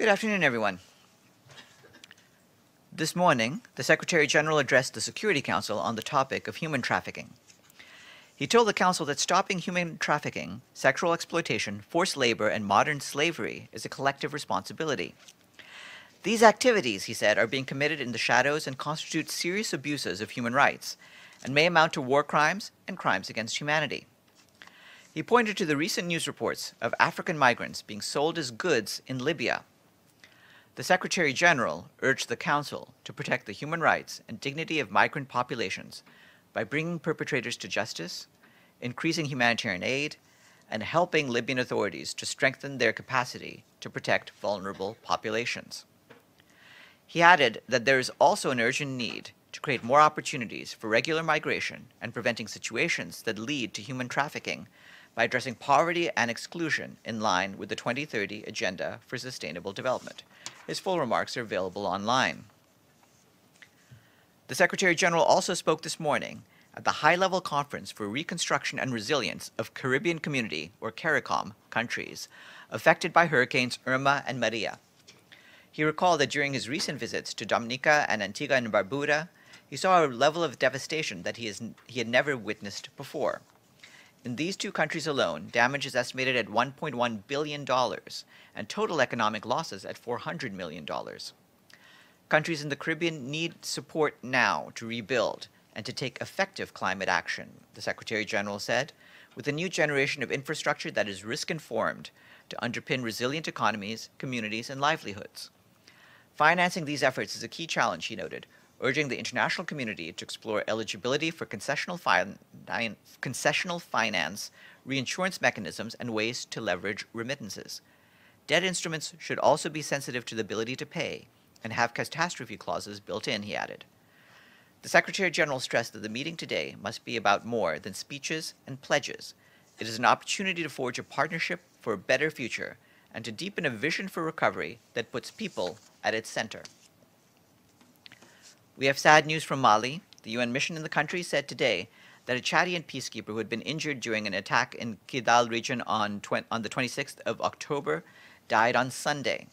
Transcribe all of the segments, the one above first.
Good afternoon, everyone. This morning, the Secretary General addressed the Security Council on the topic of human trafficking. He told the Council that stopping human trafficking, sexual exploitation, forced labor, and modern slavery is a collective responsibility. These activities, he said, are being committed in the shadows and constitute serious abuses of human rights and may amount to war crimes and crimes against humanity. He pointed to the recent news reports of African migrants being sold as goods in Libya. The Secretary General urged the Council to protect the human rights and dignity of migrant populations by bringing perpetrators to justice, increasing humanitarian aid, and helping Libyan authorities to strengthen their capacity to protect vulnerable populations. He added that there is also an urgent need to create more opportunities for regular migration and preventing situations that lead to human trafficking by addressing poverty and exclusion in line with the 2030 Agenda for Sustainable Development. His full remarks are available online. The Secretary General also spoke this morning at the high-level conference for reconstruction and resilience of Caribbean Community, or CARICOM, countries affected by hurricanes Irma and Maria. He recalled that during his recent visits to Dominica and Antigua and Barbuda, he saw a level of devastation that he had never witnessed before. In these two countries alone, damage is estimated at $1.1 billion and total economic losses at $400 million. Countries in the Caribbean need support now to rebuild and to take effective climate action, the Secretary General said, with a new generation of infrastructure that is risk-informed to underpin resilient economies, communities, and livelihoods. Financing these efforts is a key challenge, he noted, urging the international community to explore eligibility for concessional finance, reinsurance mechanisms, and ways to leverage remittances. Debt instruments should also be sensitive to the ability to pay and have catastrophe clauses built in, he added. The Secretary General stressed that the meeting today must be about more than speeches and pledges. It is an opportunity to forge a partnership for a better future and to deepen a vision for recovery that puts people at its center. We have sad news from Mali. The UN mission in the country said today that a Chadian peacekeeper who had been injured during an attack in Kidal region on the 26th of October died on Sunday.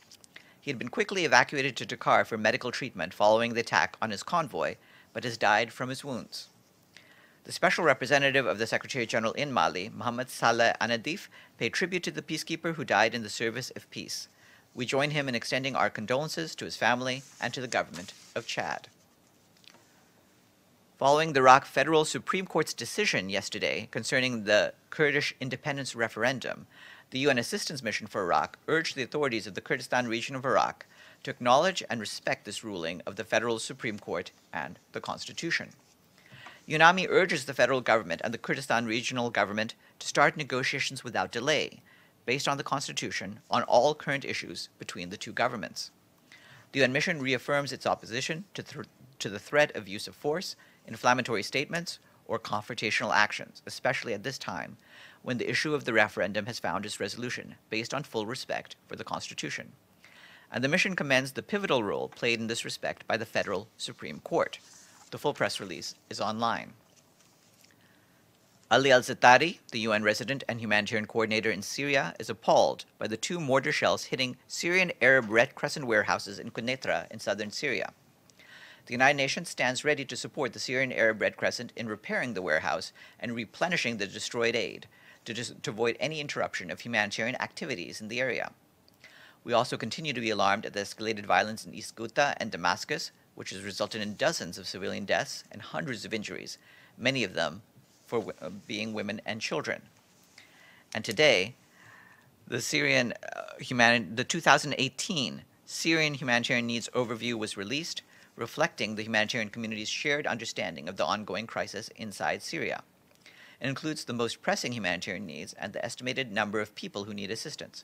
He had been quickly evacuated to Dakar for medical treatment following the attack on his convoy, but has died from his wounds. The special representative of the Secretary General in Mali, Mohamed Saleh Anadif, paid tribute to the peacekeeper who died in the service of peace. We join him in extending our condolences to his family and to the government of Chad. Following the Iraq Federal Supreme Court's decision yesterday concerning the Kurdish independence referendum, the UN Assistance Mission for Iraq urged the authorities of the Kurdistan region of Iraq to acknowledge and respect this ruling of the Federal Supreme Court and the Constitution. UNAMI urges the federal government and the Kurdistan regional government to start negotiations without delay, based on the Constitution, on all current issues between the two governments. The UN mission reaffirms its opposition to the threat of use of force, inflammatory statements, or confrontational actions, especially at this time when the issue of the referendum has found its resolution based on full respect for the Constitution. And the mission commends the pivotal role played in this respect by the Federal Supreme Court. The full press release is online. Ali al-Zattari, the UN resident and humanitarian coordinator in Syria, is appalled by the two mortar shells hitting Syrian Arab Red Crescent warehouses in QUNEITRA in southern Syria. The United Nations stands ready to support the Syrian Arab Red Crescent in repairing the warehouse and replenishing the destroyed aid to avoid any interruption of humanitarian activities in the area. We also continue to be alarmed at the escalated violence in East Ghouta and Damascus, which has resulted in dozens of civilian deaths and hundreds of injuries, many of them for being women and children. And today, the 2018 Syrian Humanitarian Needs Overview was released, reflecting the humanitarian community's shared understanding of the ongoing crisis inside Syria. It includes the most pressing humanitarian needs and the estimated number of people who need assistance.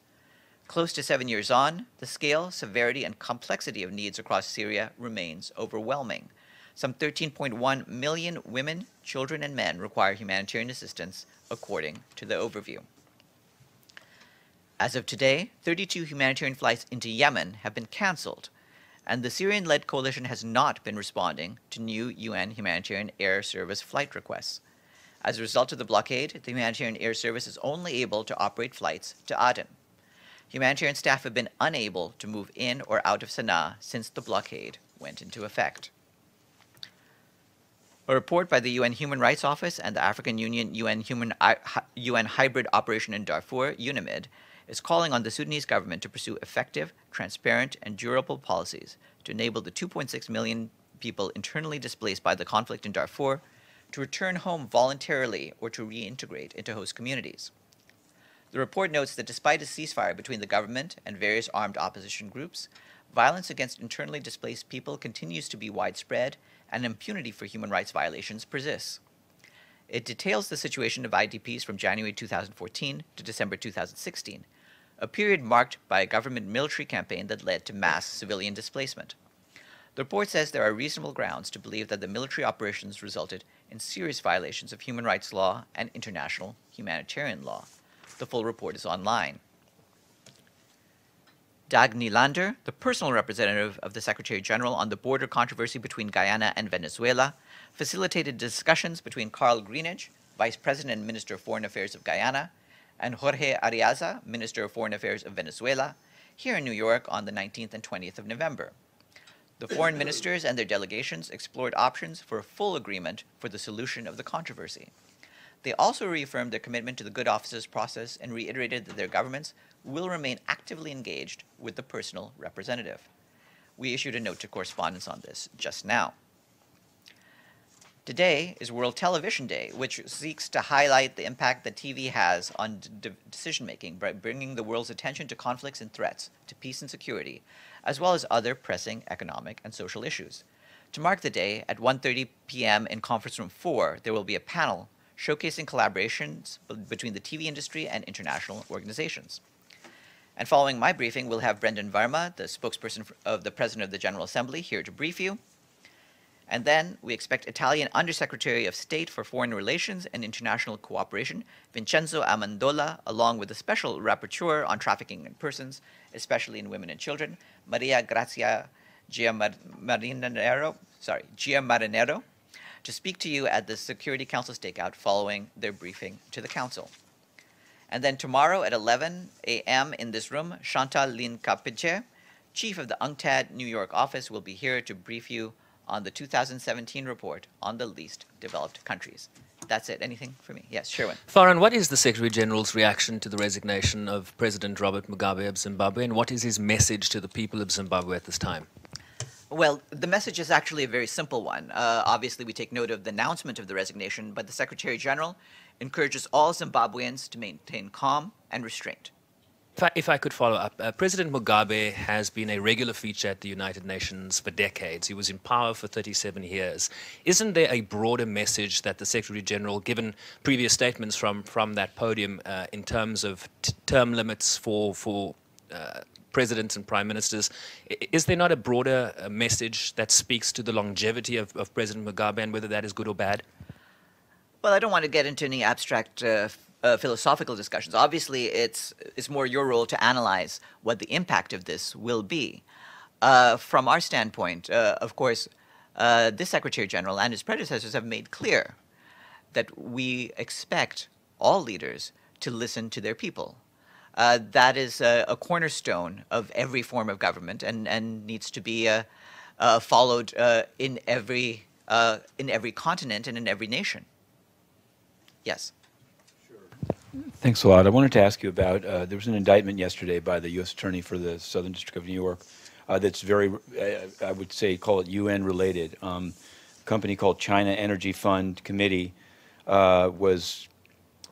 Close to 7 years on, the scale, severity, and complexity of needs across Syria remains overwhelming. Some 13.1 million women, children, and men require humanitarian assistance, according to the overview. As of today, 32 humanitarian flights into Yemen have been canceled, and the Syrian-led coalition has not been responding to new UN humanitarian air service flight requests. As a result of the blockade, the humanitarian air service is only able to operate flights to Aden. Humanitarian staff have been unable to move in or out of Sana'a since the blockade went into effect. A report by the UN Human Rights Office and the African Union UN Hybrid Operation in Darfur, UNAMID, is calling on the Sudanese government to pursue effective, transparent, and durable policies to enable the 2.6 million people internally displaced by the conflict in Darfur to return home voluntarily or to reintegrate into host communities. The report notes that despite a ceasefire between the government and various armed opposition groups, violence against internally displaced people continues to be widespread and impunity for human rights violations persists. It details the situation of IDPs from January 2014 to December 2016, a period marked by a government military campaign that led to mass civilian displacement. The report says there are reasonable grounds to believe that the military operations resulted in serious violations of human rights law and international humanitarian law. The full report is online. Dag Nylander, the personal representative of the Secretary General on the border controversy between Guyana and Venezuela, facilitated discussions between Carl Greenidge, Vice President and Minister of Foreign Affairs of Guyana, and Jorge Ariaza, Minister of Foreign Affairs of Venezuela, here in New York on the 19th and 20th of November. The foreign ministers and their delegations explored options for a full agreement for the solution of the controversy. They also reaffirmed their commitment to the good offices process and reiterated that their governments will remain actively engaged with the personal representative. We issued a note to correspondence on this just now. Today is World Television Day, which seeks to highlight the impact that TV has on decision-making by bringing the world's attention to conflicts and threats to peace and security, as well as other pressing economic and social issues. To mark the day, at 1:30 p.m. in Conference Room 4, there will be a panel showcasing collaborations between the TV industry and international organizations. And following my briefing, we'll have Brendan Verma, the spokesperson of the President of the General Assembly, here to brief you. And then we expect Italian Undersecretary of State for Foreign Relations and International Cooperation, Vincenzo Amendola, along with the Special Rapporteur on Trafficking in Persons, especially in women and children, Maria Grazia Giamarinero, to speak to you at the Security Council stakeout following their briefing to the Council. And then tomorrow at 11 a.m. in this room, Chantal Lin-Capiche, Chief of the UNCTAD New York office, will be here to brief you on the 2017 report on the least developed countries. That's it. Anything for me? Yes, Sherwin. Farhan, what is the Secretary General's reaction to the resignation of President Robert Mugabe of Zimbabwe, and what is his message to the people of Zimbabwe at this time? Well, the message is actually a very simple one. Obviously, we take note of the announcement of the resignation, but the Secretary General encourages all Zimbabweans to maintain calm and restraint. If I could follow up, President Mugabe has been a regular feature at the United Nations for decades. He was in power for 37 years. Isn't there a broader message that the Secretary General, given previous statements from that podium in terms of term limits for presidents and prime ministers, is there not a broader message that speaks to the longevity of President Mugabe and whether that is good or bad? Well, I don't want to get into any abstract philosophical discussions. Obviously, it's more your role to analyze what the impact of this will be. From our standpoint, of course, this Secretary General and his predecessors have made clear that we expect all leaders to listen to their people. That is a cornerstone of every form of government and needs to be followed in every continent and in every nation. Yes. Thanks a lot. I wanted to ask you about, there was an indictment yesterday by the U.S. Attorney for the Southern District of New York that's very, I would say, call it UN-related. A company called China Energy Fund Committee was,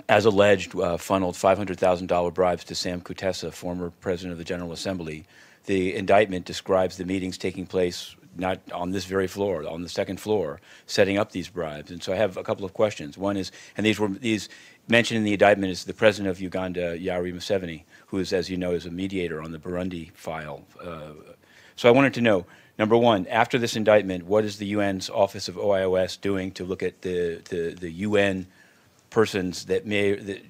as alleged, funneled $500,000 bribes to Sam Kutesa, former president of the General Assembly. The indictment describes the meetings taking place not on this very floor, on the second floor, setting up these bribes. And so I have a couple of questions. One is, and these mentioned in the indictment is the president of Uganda, Yoweri Museveni, who is, as you know, is a mediator on the Burundi file. So I wanted to know, number one, after this indictment, what is the UN's Office of OIOS doing to look at the UN persons that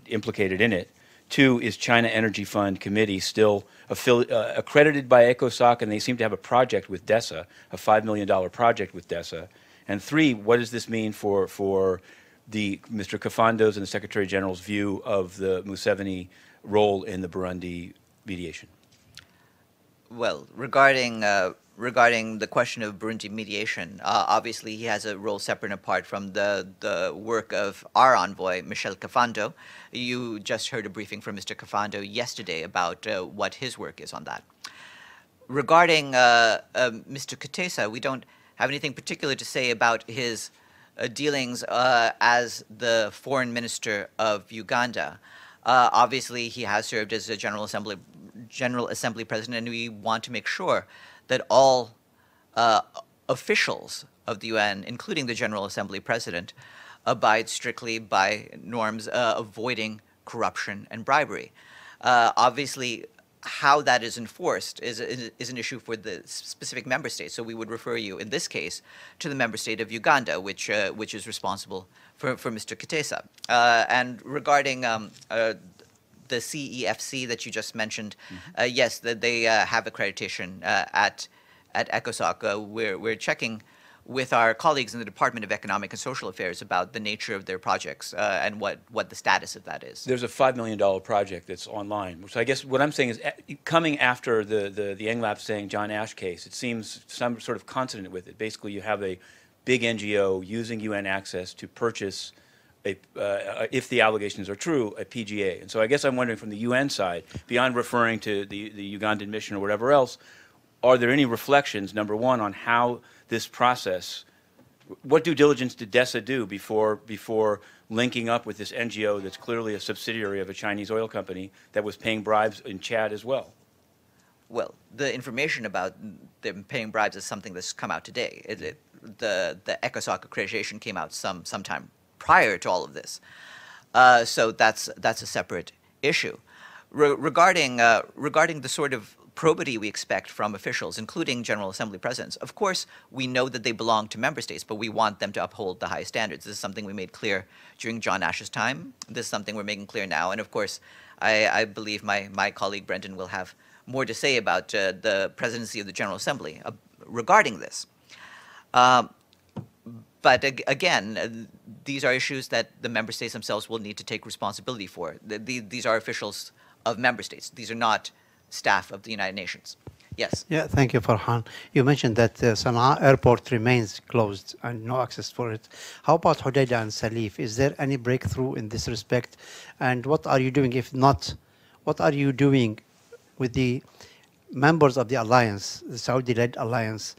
implicated in it? Two, is China Energy Fund Committee still accredited by ECOSOC, and they seem to have a project with DESA, a $5 million project with DESA? And three, what does this mean for Mr. Kafando's and the Secretary General's view of the Museveni role in the Burundi mediation? Well, regarding the question of Burundi mediation, obviously he has a role separate and apart from the work of our envoy, Michel Kafando. You just heard a briefing from Mr. Kafando yesterday about what his work is on that. Regarding Mr. Kutesa, we don't have anything particular to say about his dealings as the foreign minister of Uganda. Obviously, he has served as a General Assembly president, and we want to make sure that all officials of the UN, including the General Assembly president, abide strictly by norms avoiding corruption and bribery. Obviously, how that is enforced is an issue for the specific member states. So we would refer you, in this case, to the member state of Uganda, which is responsible for Mr. Kutesa. And regarding the CEFC that you just mentioned, yes, they have accreditation at ECOSOC. We're checking with our colleagues in the Department of Economic and Social Affairs about the nature of their projects and what the status of that is. There's a $5 million project that's online, which I guess what I'm saying is coming after the NGLAP saying John Ash case, it seems some sort of consonant with it. Basically, you have a big NGO using UN access to purchase, if the allegations are true, a PGA. And so I guess I'm wondering from the UN side, beyond referring to the Ugandan mission or whatever else, are there any reflections, number one, on how this process, what due diligence did DESA do before linking up with this NGO that's clearly a subsidiary of a Chinese oil company that was paying bribes in Chad as well? Well, the information about them paying bribes is something that's come out today. The ECOSOC accreditation came out sometime prior to all of this. So that's a separate issue. Regarding the sort of probity we expect from officials, including General Assembly presidents, of course, we know that they belong to member states, but we want them to uphold the highest standards. This is something we made clear during John Ash's time. This is something we're making clear now. And of course, I believe my colleague Brendan will have more to say about the presidency of the General Assembly regarding this. But again, these are issues that the member states themselves will need to take responsibility for. These are officials of member states. These are not staff of the United Nations. Yes. Yeah, thank you, Farhan. You mentioned that Sana'a airport remains closed and no access for it. How about Hodeidah and Salif? Is there any breakthrough in this respect? And what are you doing? If not, what are you doing with the members of the alliance, the Saudi-led alliance,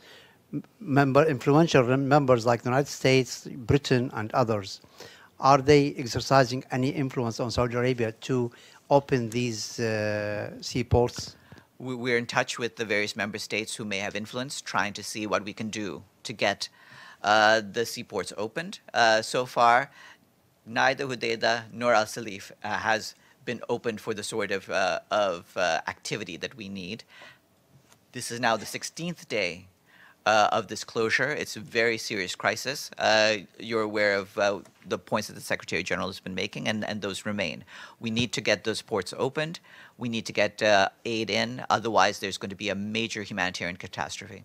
influential members like the United States, Britain, and others? Are they exercising any influence on Saudi Arabia to open these seaports? We're in touch with the various member states who may have influence, trying to see what we can do to get the seaports opened. So far, neither Hodeidah nor Al Salif has been opened for the sort of activity that we need. This is now the 16th day of this closure. It's a very serious crisis. You're aware of the points that the Secretary General has been making, and those remain. We need to get those ports opened. We need to get aid in. Otherwise, there's going to be a major humanitarian catastrophe.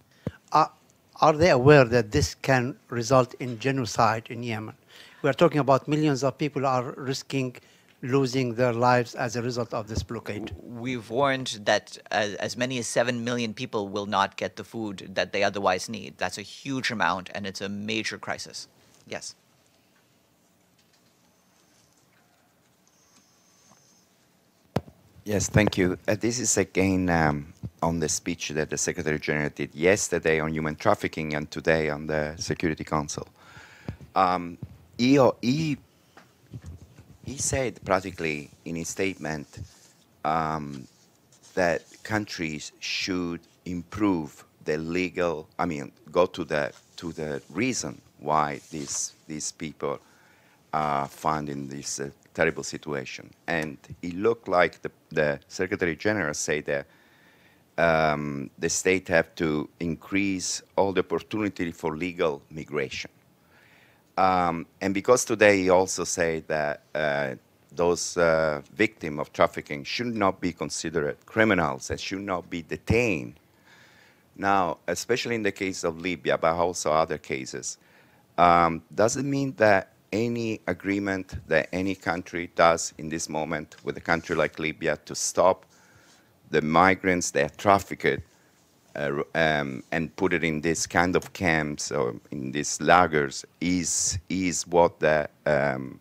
Are they aware that this can result in genocide in Yemen? We are talking about millions of people are risking losing their lives as a result of this blockade. We've warned that as many as 7 million people will not get the food that they otherwise need. That's a huge amount, and it's a major crisis. Yes. Yes, thank you. This is again on the speech that the Secretary General did yesterday on human trafficking and today on the Security Council. He said practically in his statement that countries should improve the legal, go to the reason why these people are found in this terrible situation. And it looked like the Secretary General said that the state have to increase all the opportunity for legal migration. And because today he also said that those victims of trafficking should not be considered criminals and should not be detained. Now, especially in the case of Libya, but also other cases, does it mean that any agreement that any country does in this moment with a country like Libya to stop the migrants that are trafficked and put it in this kind of camps or in these lagers is what the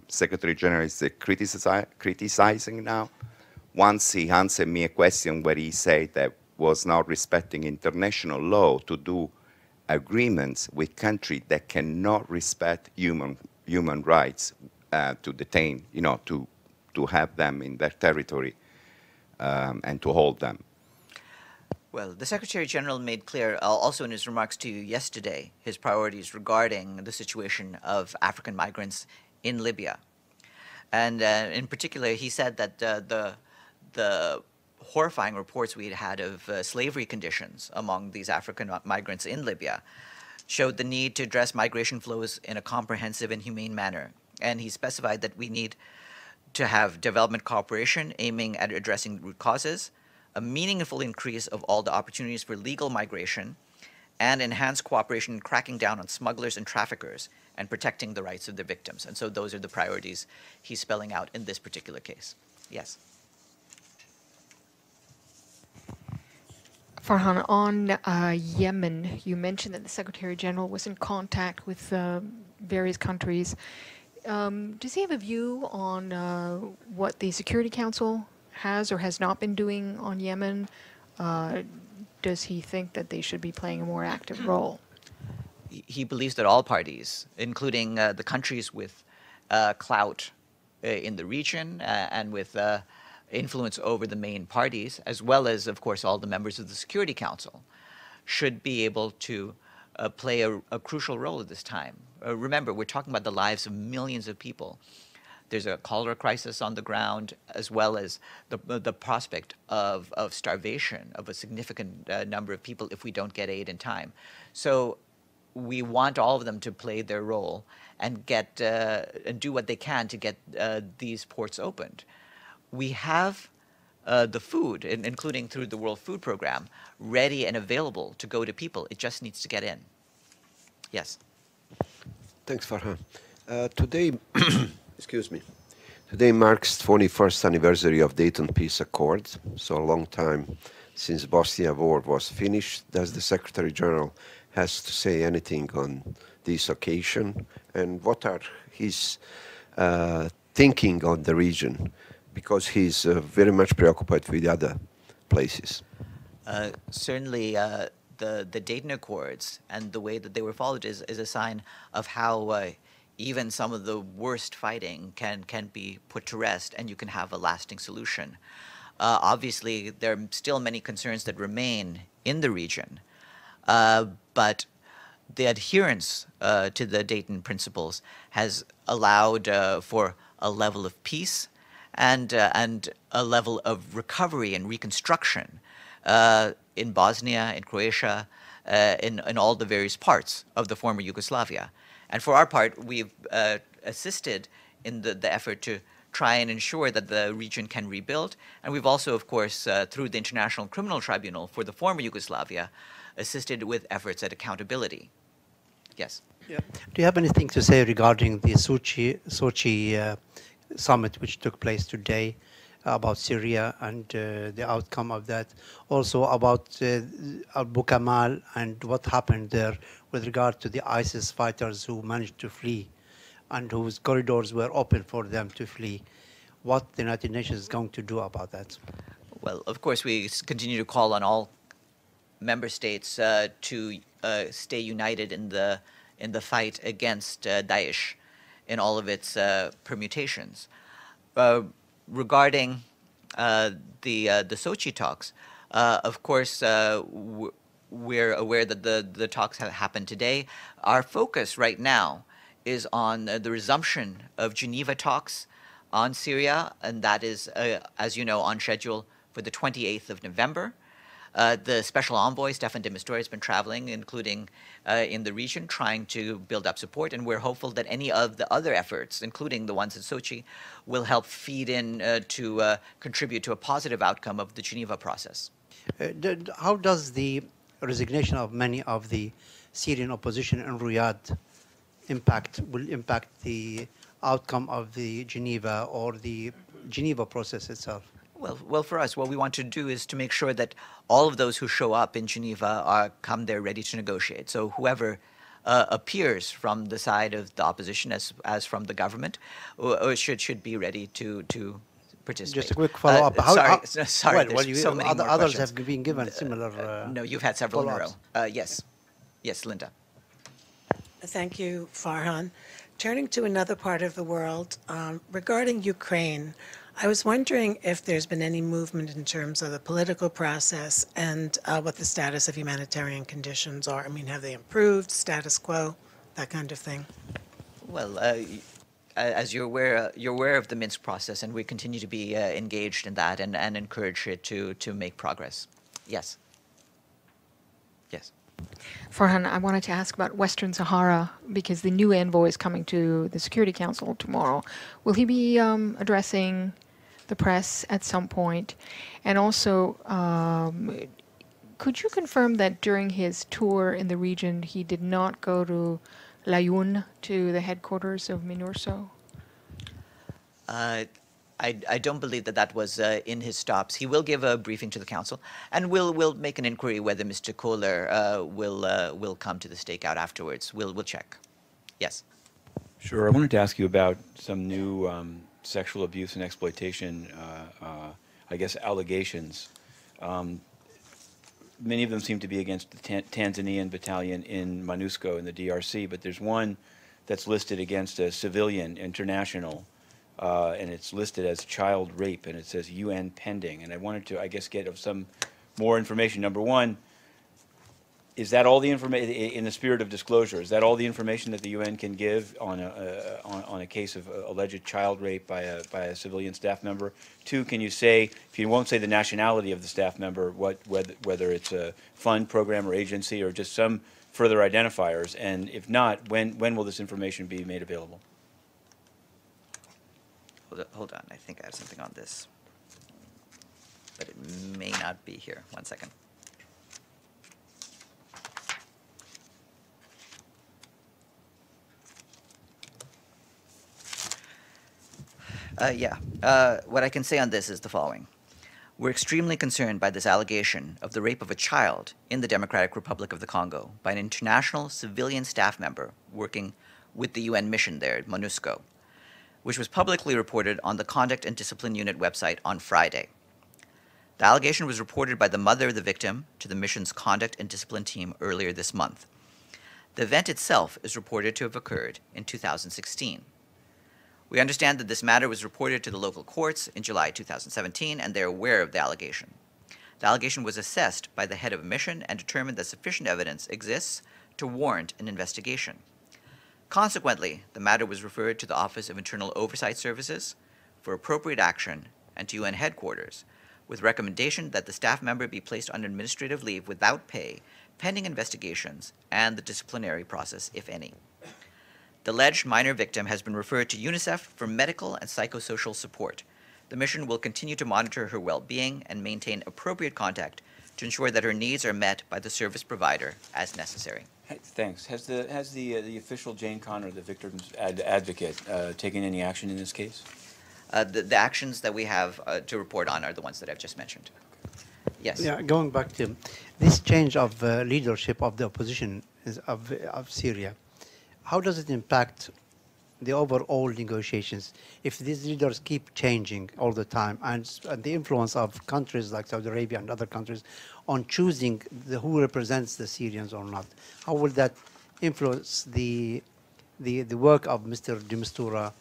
Secretary General is criticizing now. Once he answered me a question where he said that was not respecting international law to do agreements with countries that cannot respect human rights to detain, you know, to have them in their territory and to hold them. Well, the Secretary General made clear also in his remarks to you yesterday his priorities regarding the situation of African migrants in Libya. And in particular, he said that the horrifying reports we had of slavery conditions among these African migrants in Libya showed the need to address migration flows in a comprehensive and humane manner. And he specified that we need to have development cooperation aiming at addressing root causes, a meaningful increase of all the opportunities for legal migration, and enhanced cooperation in cracking down on smugglers and traffickers and protecting the rights of the victims. And so those are the priorities he's spelling out in this particular case. Yes. Farhan, on Yemen, you mentioned that the Secretary General was in contact with various countries. Does he have a view on what the Security Council has or has not been doing on Yemen? Does he think that they should be playing a more active role? He believes that all parties, including the countries with clout in the region and with influence over the main parties, as well as, of course, all the members of the Security Council, should be able to play a crucial role at this time. Remember, we're talking about the lives of millions of people. There's a cholera crisis on the ground, as well as the prospect of starvation of a significant number of people if we don't get aid in time. So we want all of them to play their role and get and do what they can to get these ports opened. We have the food, including through the World Food Program, ready and available to go to people. It just needs to get in. Yes. Thanks, Farhan. Today, excuse me, today marks 21st anniversary of Dayton Peace Accord, so a long time since Bosnia war was finished. Does the Secretary General has to say anything on this occasion, and what are his thinking on the region, because he's very much preoccupied with other places? Certainly, the Dayton Accords and the way that they were followed is a sign of how even some of the worst fighting can be put to rest, and you can have a lasting solution. Obviously, there are still many concerns that remain in the region, but the adherence to the Dayton principles has allowed for a level of peace and a level of recovery and reconstruction in Bosnia, in Croatia, in all the various parts of the former Yugoslavia. And for our part, we've assisted in the effort to try and ensure that the region can rebuild. And we've also, of course, through the International Criminal Tribunal for the former Yugoslavia, assisted with efforts at accountability. Yes. Yeah. Do you have anything to say regarding the Sochi summit which took place today, about Syria and the outcome of that? Also about Abu Kamal and what happened there with regard to the ISIS fighters who managed to flee and whose corridors were open for them to flee. What the United Nations is going to do about that? Well, of course, we continue to call on all member states to stay united in the fight against Daesh in all of its permutations. Regarding the Sochi talks, of course, we're aware that the talks have happened today. Our focus right now is on the resumption of Geneva talks on Syria, and that is, as you know, on schedule for the 28th of November. The special envoy, Staffan de Mistura, has been traveling, including in the region, trying to build up support, and we're hopeful that any of the other efforts, including the ones in Sochi, will help feed in to contribute to a positive outcome of the Geneva process. How does the resignation of many of the Syrian opposition in Riyadh will impact the outcome of the Geneva or the Geneva process itself? Well, for us, what we want to do is to make sure that all of those who show up in Geneva come there ready to negotiate. So whoever appears from the side of the opposition as from the government should be ready to participate. Just a quick follow-up. Sorry, well, there's so many more others questions. have been given similar. No, you've had several in a row. follow-ups. Yes, Linda. Thank you, Farhan. Turning to another part of the world, regarding Ukraine, I was wondering if there's been any movement in terms of the political process and what the status of humanitarian conditions are. I mean, have they improved, status quo, that kind of thing? Well, as you're aware of the Minsk process, and we continue to be engaged in that and encourage it to make progress. Yes. Yes. Farhan, I wanted to ask about Western Sahara because the new envoy is coming to the Security Council tomorrow. Will he be addressing the press at some point? And also, could you confirm that during his tour in the region, he did not go to Layun, to the headquarters of MINURSO? I don't believe that was in his stops. He will give a briefing to the council, and we'll make an inquiry whether Mr. Kohler will come to the stakeout afterwards. We'll check. Yes. Sure. I wanted to ask you about some new sexual abuse and exploitation, I guess, allegations. Many of them seem to be against the Tanzanian battalion in MONUSCO in the DRC, but there's one that's listed against a civilian international, and it's listed as child rape, and it says UN pending. And I wanted to, I guess, get some more information. Number one, is that all the information, in the spirit of disclosure, is that all the information that the UN can give on a case of alleged child rape by a civilian staff member? Two, can you say, if you won't say the nationality of the staff member, whether it's a fund, program, or agency, or just some further identifiers? And if not, when will this information be made available? Hold on. I think I have something on this, but it may not be here. 1 second. What I can say on this is the following. We're extremely concerned by this allegation of the rape of a child in the Democratic Republic of the Congo by an international civilian staff member working with the UN mission there at MONUSCO, which was publicly reported on the Conduct and Discipline Unit website on Friday. The allegation was reported by the mother of the victim to the mission's Conduct and Discipline team earlier this month. The event itself is reported to have occurred in 2016. We understand that this matter was reported to the local courts in July 2017, and they're aware of the allegation. The allegation was assessed by the head of a mission and determined that sufficient evidence exists to warrant an investigation. Consequently, the matter was referred to the Office of Internal Oversight Services for appropriate action and to UN headquarters, with recommendation that the staff member be placed on administrative leave without pay, pending investigations and the disciplinary process, if any. The alleged minor victim has been referred to UNICEF for medical and psychosocial support. The mission will continue to monitor her well-being and maintain appropriate contact to ensure that her needs are met by the service provider as necessary. Thanks. Has the official Jane Connor, the victim's advocate, taken any action in this case? The actions that we have to report on are the ones that I've just mentioned. Yes. Yeah, going back to this change of leadership of the opposition of Syria, how does it impact the overall negotiations if these leaders keep changing all the time, and the influence of countries like Saudi Arabia and other countries on choosing who represents the Syrians or not? How will that influence the work of Mr. de Mistura?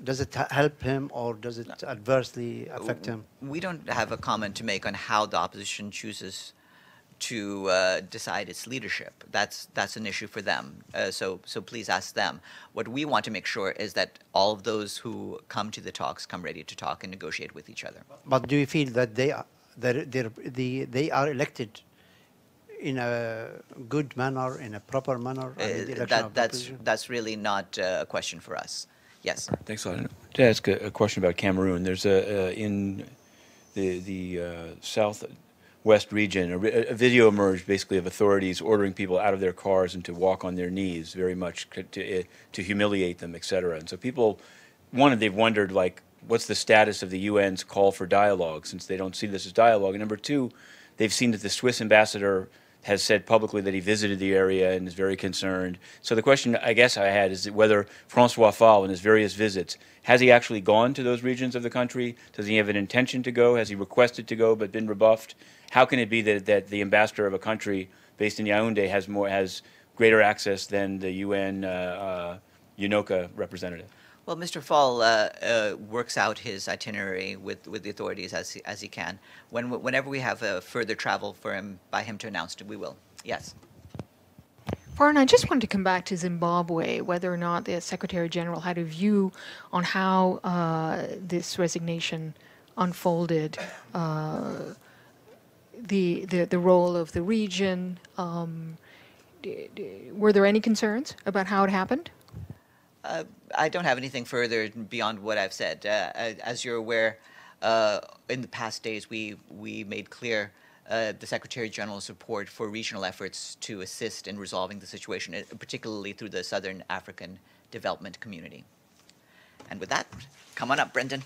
Does it help him, or does it adversely affect him? We don't have a comment to make on how the opposition chooses to decide its leadership. That's an issue for them. So please ask them. What we want to make sure is that all of those who come to the talks come ready to talk and negotiate with each other. But do you feel that they are elected in a good manner, in a proper manner? That's really not a question for us. Yes. Thanks a lot. To ask a question about Cameroon, there's in the southwest region, a video emerged basically of authorities ordering people out of their cars and to walk on their knees, very much to humiliate them, etc. And so people, they've wondered, like, what's the status of the UN's call for dialogue, since they don't see this as dialogue? And number two, they've seen that the Swiss ambassador has said publicly that he visited the area and is very concerned. So the question I guess I had is whether Francois Fall in his various visits, has he actually gone to those regions of the country? Does he have an intention to go? Has he requested to go but been rebuffed? How can it be that the ambassador of a country based in Yaoundé has greater access than the UN UNOCA representative? Well, Mr. Fall works out his itinerary with the authorities as he can. Whenever we have further travel by him to announce it, we will. Yes. Farhan, I just wanted to come back to Zimbabwe, whether or not the Secretary General had a view on how this resignation unfolded, the role of the region. Were there any concerns about how it happened? I don't have anything further beyond what I've said. As you're aware, in the past days, we made clear the Secretary General's support for regional efforts to assist in resolving the situation, particularly through the Southern African Development Community. And with that, come on up, Brendan.